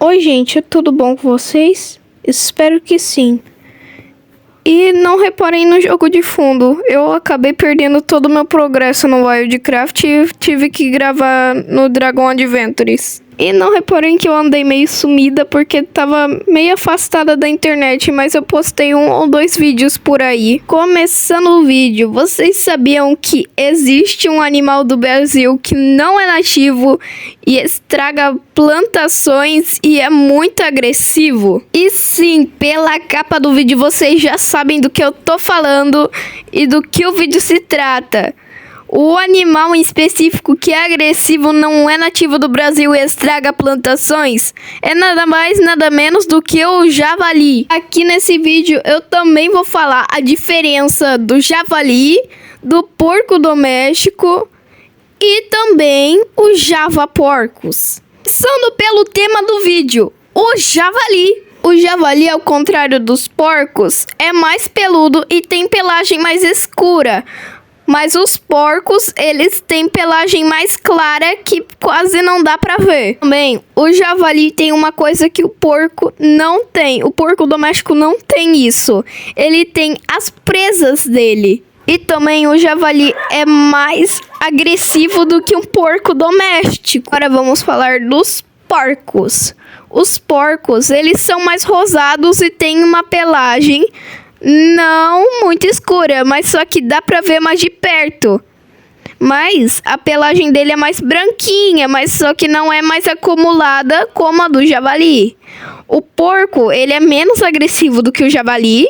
Oi, gente, tudo bom com vocês? Espero que sim. E não reparem no jogo de fundo. Eu acabei perdendo todo o meu progresso no Wildcraft e tive que gravar no Dragon Adventures. E não reparem que eu andei meio sumida porque tava meio afastada da internet, mas eu postei 1 ou 2 vídeos por aí. Começando o vídeo, vocês sabiam que existe um animal do Brasil que não é nativo e estraga plantações e é muito agressivo? E sim, pela capa do vídeo vocês já sabem do que eu tô falando e do que o vídeo se trata. O animal em específico que é agressivo, não é nativo do Brasil e estraga plantações é nada mais, nada menos do que o javali. Aqui nesse vídeo eu também vou falar a diferença do javali, do porco doméstico e também o javaporcos. Começando pelo tema do vídeo, o javali. O javali, ao contrário dos porcos, é mais peludo e tem pelagem mais escura. Mas os porcos, eles têm pelagem mais clara que quase não dá pra ver. Também, o javali tem uma coisa que o porco não tem. O porco doméstico não tem isso. Ele tem as presas dele. E também o javali é mais agressivo do que um porco doméstico. Agora vamos falar dos porcos. Os porcos, eles são mais rosados e têm uma pelagem não muito escura, mas só que dá pra ver mais de perto. Mas a pelagem dele é mais branquinha, mas só que não é mais acumulada como a do javali. O porco, ele é menos agressivo do que o javali.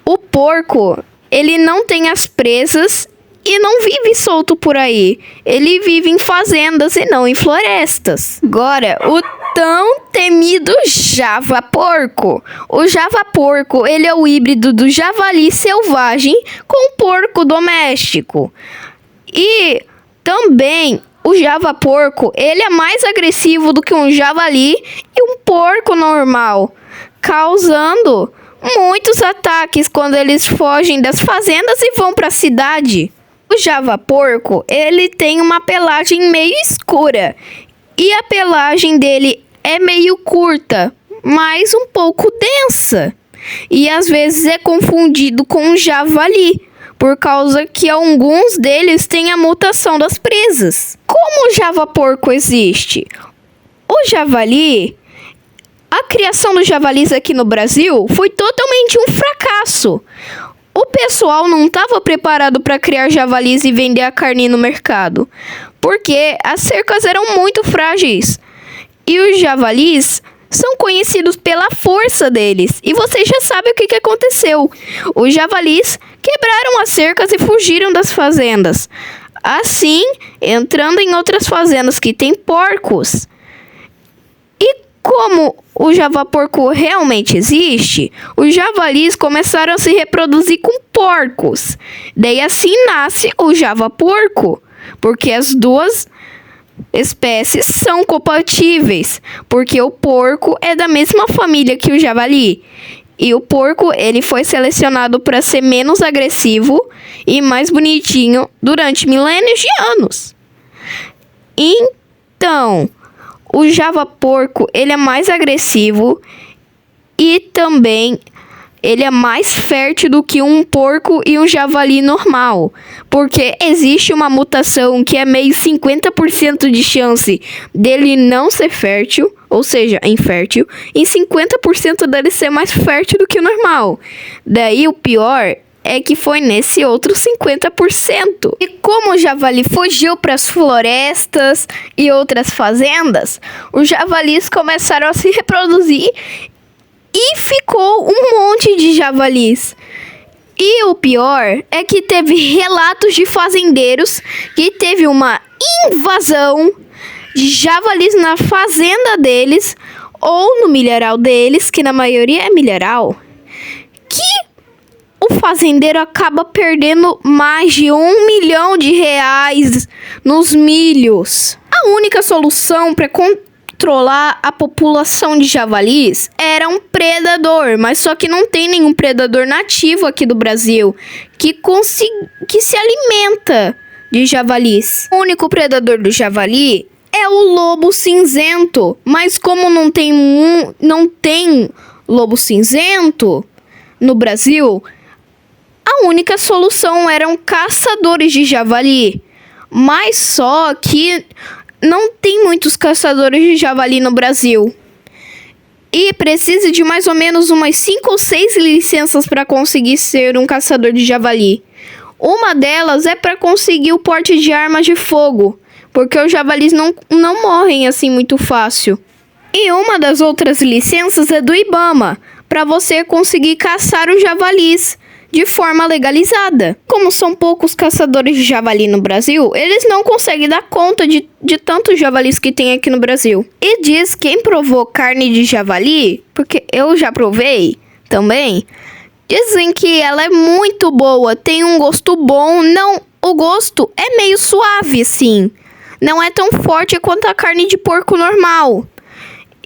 O porco, ele não tem as presas e não vive solto por aí. Ele vive em fazendas e não em florestas. Agora, o tão temido javaporco. O javaporco, ele é o híbrido do javali selvagem com o porco doméstico. E também o javaporco, ele é mais agressivo do que um javali e um porco normal, causando muitos ataques quando eles fogem das fazendas e vão para a cidade. O javaporco, ele tem uma pelagem meio escura e a pelagem dele é meio curta, mas um pouco densa. E às vezes é confundido com o javali, por causa que alguns deles têm a mutação das presas. Como o javaporco existe? O javali, a criação dos javalis aqui no Brasil foi totalmente um fracasso. O pessoal não estava preparado para criar javalis e vender a carne no mercado, porque as cercas eram muito frágeis. E os javalis são conhecidos pela força deles. E você já sabe o que aconteceu. Os javalis quebraram as cercas e fugiram das fazendas, assim entrando em outras fazendas que têm porcos. E como o javaporco realmente existe, os javalis começaram a se reproduzir com porcos. Daí assim nasce o javaporco, porque as duas espécies são compatíveis, porque o porco é da mesma família que o javali. E o porco, ele foi selecionado para ser menos agressivo e mais bonitinho durante milênios de anos. Então, o javaporco, ele é mais agressivo e também ele é mais fértil do que um porco e um javali normal. Porque existe uma mutação que é meio 50% de chance dele não ser fértil, ou seja, infértil, e 50% dele ser mais fértil do que o normal. Daí o pior é que foi nesse outro 50%. E como o javali fugiu para as florestas e outras fazendas, os javalis começaram a se reproduzir e ficou um monte de javalis. E o pior é que teve relatos de fazendeiros que teve uma invasão de javalis na fazenda deles ou no milharal deles, que na maioria é milharal, que o fazendeiro acaba perdendo mais de R$1 milhão nos milhos. A única solução para controlar a população de javalis era um predador, mas só que não tem nenhum predador nativo aqui do Brasil que se alimenta de javalis. O único predador do javali é o lobo cinzento. Mas como não tem lobo cinzento no Brasil, a única solução eram caçadores de javali. Mas só que não tem muitos caçadores de javali no Brasil. E precisa de mais ou menos umas 5 ou 6 licenças para conseguir ser um caçador de javali. Uma delas é para conseguir o porte de armas de fogo, porque os javalis não morrem assim muito fácil. E uma das outras licenças é do IBAMA, para você conseguir caçar os javalis de forma legalizada. Como são poucos caçadores de javali no Brasil, eles não conseguem dar conta de tantos javalis que tem aqui no Brasil. E diz quem provou carne de javali, porque eu já provei também, dizem que ela é muito boa, tem um gosto bom. Não, o gosto é meio suave, sim. Não é tão forte quanto a carne de porco normal.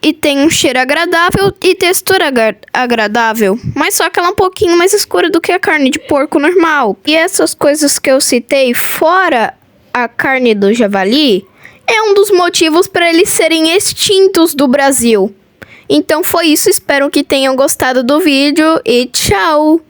E tem um cheiro agradável e textura agradável. Mas só que ela é um pouquinho mais escura do que a carne de porco normal. E essas coisas que eu citei, fora a carne do javali, é um dos motivos para eles serem extintos do Brasil. Então foi isso, espero que tenham gostado do vídeo e tchau!